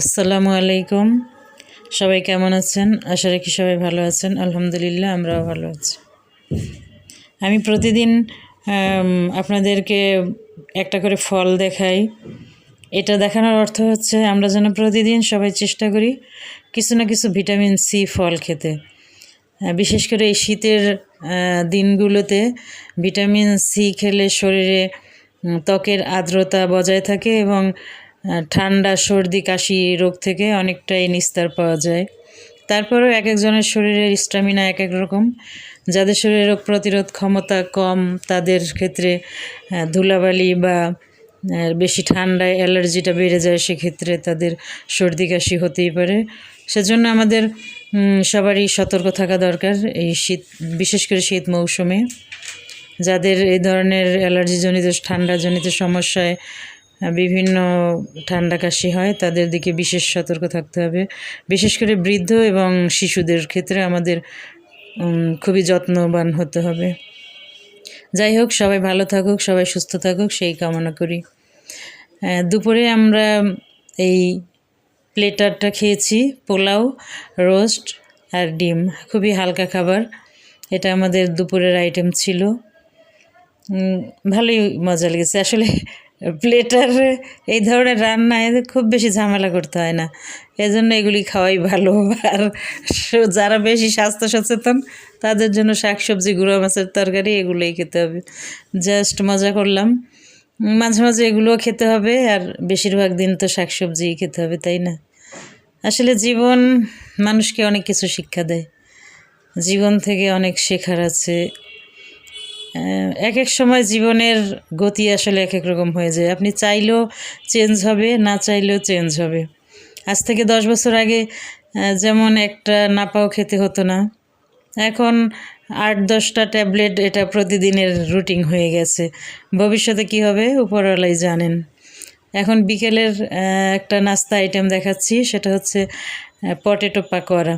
আসসালামু আলাইকুম। সবাই কেমন আছেন? আশা রাখি সবাই ভালো আছেন। আলহামদুলিল্লাহ, আমরাও ভালো আছি। আমি প্রতিদিন আপনাদেরকে একটা করে ফল দেখাই। এটা দেখানোর অর্থ হচ্ছে আমরা যেন প্রতিদিন সবাই চেষ্টা করি কিছু না কিছু ভিটামিন সি ফল খেতে। বিশেষ করে এই শীতের দিনগুলোতে ভিটামিন সি খেলে শরীরে ত্বকের আর্দ্রতা বজায় থাকে এবং ঠান্ডা, সর্দি, কাশি রোগ থেকে অনেকটাই নিস্তার পাওয়া যায়। তারপরেও এক একজনের শরীরের স্ট্যামিনা এক এক রকম। যাদের শরীরে রোগ প্রতিরোধ ক্ষমতা কম, তাদের ক্ষেত্রে ধুলাবালি বা বেশি ঠান্ডায় অ্যালার্জিটা বেড়ে যায়, সেক্ষেত্রে তাদের সর্দি কাশি হতেই পারে। সেজন্য আমাদের সবারই সতর্ক থাকা দরকার এই শীত, বিশেষ করে শীত মৌসুমে। যাদের এই ধরনের অ্যালার্জিজনিত ঠান্ডাজনিত সমস্যায় বিভিন্ন ঠান্ডা কাশি হয়, তাদের দিকে বিশেষ সতর্ক থাকতে হবে। বিশেষ করে বৃদ্ধ এবং শিশুদের ক্ষেত্রে আমাদের খুবই যত্নবান হতে হবে। যাই হোক, সবাই ভালো থাকুক, সবাই সুস্থ থাকুক, সেই কামনা করি। দুপুরে আমরা এই প্লেটারটা খেয়েছি, পোলাও, রোস্ট আর ডিম। খুবই হালকা খাবার। এটা আমাদের দুপুরের আইটেম ছিল। ভালোই মজা লেগেছে। আসলে প্লেটারে এই ধরনের রান্নায় খুব বেশি ঝামেলা করতে হয় না, এজন্য এগুলি খাওয়াই ভালো। আর যারা বেশি স্বাস্থ্য সচেতন, তাদের জন্য শাকসবজি, গুঁড়ো মাছের তরকারি এগুলোই খেতে হবে। জাস্ট মজা করলাম। মাঝে মাঝে এগুলোও খেতে হবে, আর বেশিরভাগ দিন তো শাকসবজিই খেতে হবে, তাই না? আসলে জীবন মানুষকে অনেক কিছু শিক্ষা দেয়। জীবন থেকে অনেক শেখার আছে। এক এক সময় জীবনের গতি আসলে এক এক রকম হয়ে যায়। আপনি চাইলেও চেঞ্জ হবে, না চাইলেও চেঞ্জ হবে। আজ থেকে 10 বছর আগে যেমন একটা নাপাও খেতে হতো না, এখন 8-10টা ট্যাবলেট এটা প্রতিদিনের রুটিন হয়ে গেছে। ভবিষ্যতে কি হবে উপরওয়ালাই জানেন। এখন বিকেলের একটা নাস্তা আইটেম দেখাচ্ছি, সেটা হচ্ছে পটেটো পাকোড়া।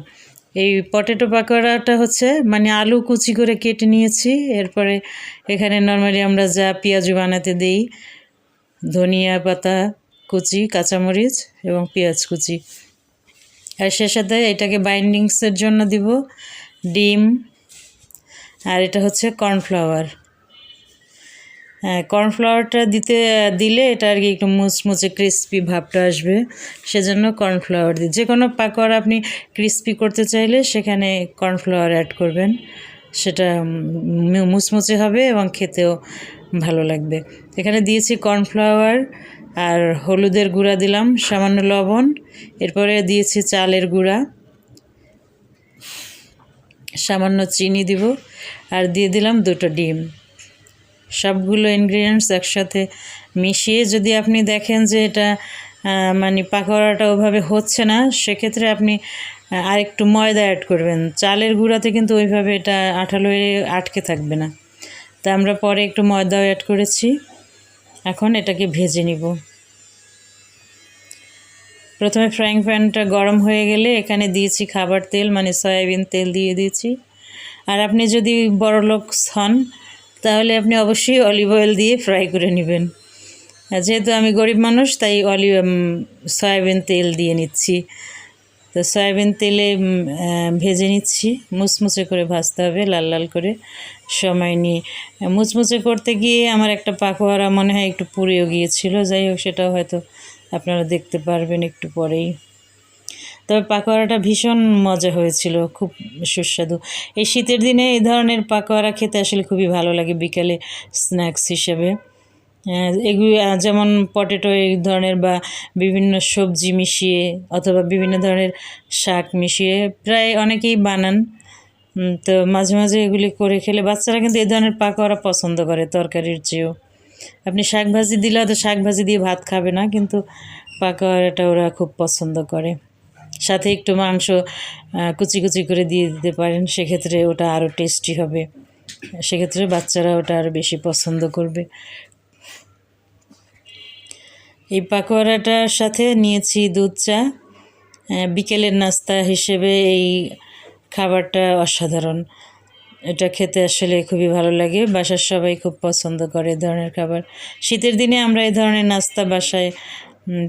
এই পটেটো পাকোড়াটা হচ্ছে মানে আলু কুচি করে কেটে নিয়েছি। এরপরে এখানে নর্মালি আমরা যা পেঁয়াজু বানাতে দিই, ধনিয়া পাতা কুচি, কাঁচামরিচ এবং পেঁয়াজ কুচি। আর সে সাথে এটাকে বাইন্ডিংসের জন্য দিব ডিম, আর এটা হচ্ছে কর্নফ্লাওয়ার। কর্নফ্লাওয়ারটা দিলে এটা আর কি একটু মুচমুচে ক্রিস্পি ভাবটা আসবে, সেজন্য কর্নফ্লাওয়ার দিই। যে কোনো পাকোড়া আপনি ক্রিস্পি করতে চাইলে সেখানে কর্নফ্লাওয়ার অ্যাড করবেন, সেটা মুচমুচে হবে এবং খেতেও ভালো লাগবে। এখানে দিয়েছি কর্নফ্লাওয়ার, আর হলুদের গুঁড়া দিলাম, সামান্য লবণ, এরপরে দিয়েছি চালের গুঁড়া, সামান্য চিনি দিব, আর দিয়ে দিলাম 2টো ডিম। সবগুলো ইনগ্রিডিয়েন্টস একসাথে মিশিয়ে যদি আপনি দেখেন যে এটা মানে পাকোড়াটা ওভাবে হচ্ছে না, সেক্ষেত্রে আপনি আরেকটু ময়দা অ্যাড করবেন। চালের গুঁড়াতে কিন্তু ওইভাবে এটা আঠালো হয়ে আটকে থাকবে না। তা আমরা পরে একটু ময়দাও অ্যাড করেছি। এখন এটাকে ভেজে নিব। প্রথমে ফ্রাইং প্যানটা গরম হয়ে গেলে এখানে দিয়েছি খাবার তেল, মানে সয়াবিন তেল দিয়ে দিয়েছি। আর আপনি যদি বড়লোক হন, তাহলে আপনি অবশ্যই অলিভ অয়েল দিয়ে ফ্রাই করে নেবেন। যেহেতু আমি গরিব মানুষ, তাই সয়াবিন তেল দিয়ে নিচ্ছি। তো সয়াবিন তেলে ভেজে নিচ্ছি। মুচমুচে করে ভাজতে হবে, লাল লাল করে সময় নিয়ে। মুচমুচে করতে গিয়ে আমার একটা পাকোড়া মনে হয় একটু পুড়েও গিয়েছিল। যাই হোক, সেটাও হয়তো আপনারা দেখতে পারবেন একটু পরেই। তবে পাকোড়াটা ভীষণ মজা হয়েছিল, খুব সুস্বাদু। এই শীতের দিনে এই ধরনের পাকোড়া খেতে আসলে খুবই ভালো লাগে বিকালে স্ন্যাক্স হিসেবে। এগুলি যেমন পটেটো এই ধরনের বা বিভিন্ন সবজি মিশিয়ে অথবা বিভিন্ন ধরনের শাক মিশিয়ে প্রায় অনেকেই বানান। তো মাঝে মাঝে এগুলি করে খেলে বাচ্চারা কিন্তু এই ধরনের পাকোড়া পছন্দ করে তরকারির চেয়েও। আপনি শাক ভাজি দিলে হয়তো শাক ভাজি দিয়ে ভাত খাবে না, কিন্তু পাকোড়াটা ওরা খুব পছন্দ করে। সাথে একটু মাংস কুচি কুচি করে দিয়ে দিতে পারেন, সেক্ষেত্রে ওটা আরও টেস্টি হবে। সেক্ষেত্রে বাচ্চারা ওটা আরও বেশি পছন্দ করবে। এই পাকোড়াটার সাথে নিয়েছি দুধ চা। বিকেলের নাস্তা হিসেবে এই খাবারটা অসাধারণ। এটা খেতে আসলে খুবই ভালো লাগে। বাসার সবাই খুব পছন্দ করে এই ধরনের খাবার। শীতের দিনে আমরা এই ধরনের নাস্তা বাসায়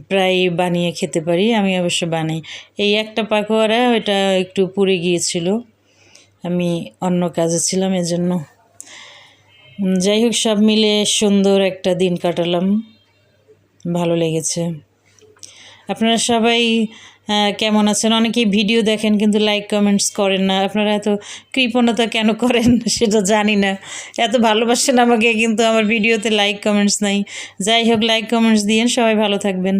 প্রায় বানিয়ে খেতে পারি। আমি অবশ্য বানাই। এই একটা পাকোড়া ওইটা একটু পুড়ে গিয়েছিল, আমি অন্য কাজে ছিলাম এজন্য। যাই হোক, সব মিলে সুন্দর একটা দিন কাটালাম, ভালো লেগেছে। আপনারা সবাই কেমন আছেন? অনেকেই ভিডিও দেখেন কিন্তু লাইক কমেন্টস করেন না। আপনারা এত কৃপণতা কেন করেন সেটা জানি না। এত ভালোবাসেন আমাকে কিন্তু আমার ভিডিওতে লাইক কমেন্টস নাই। যাই হোক, লাইক কমেন্টস দিয়েন। সবাই ভালো থাকবেন।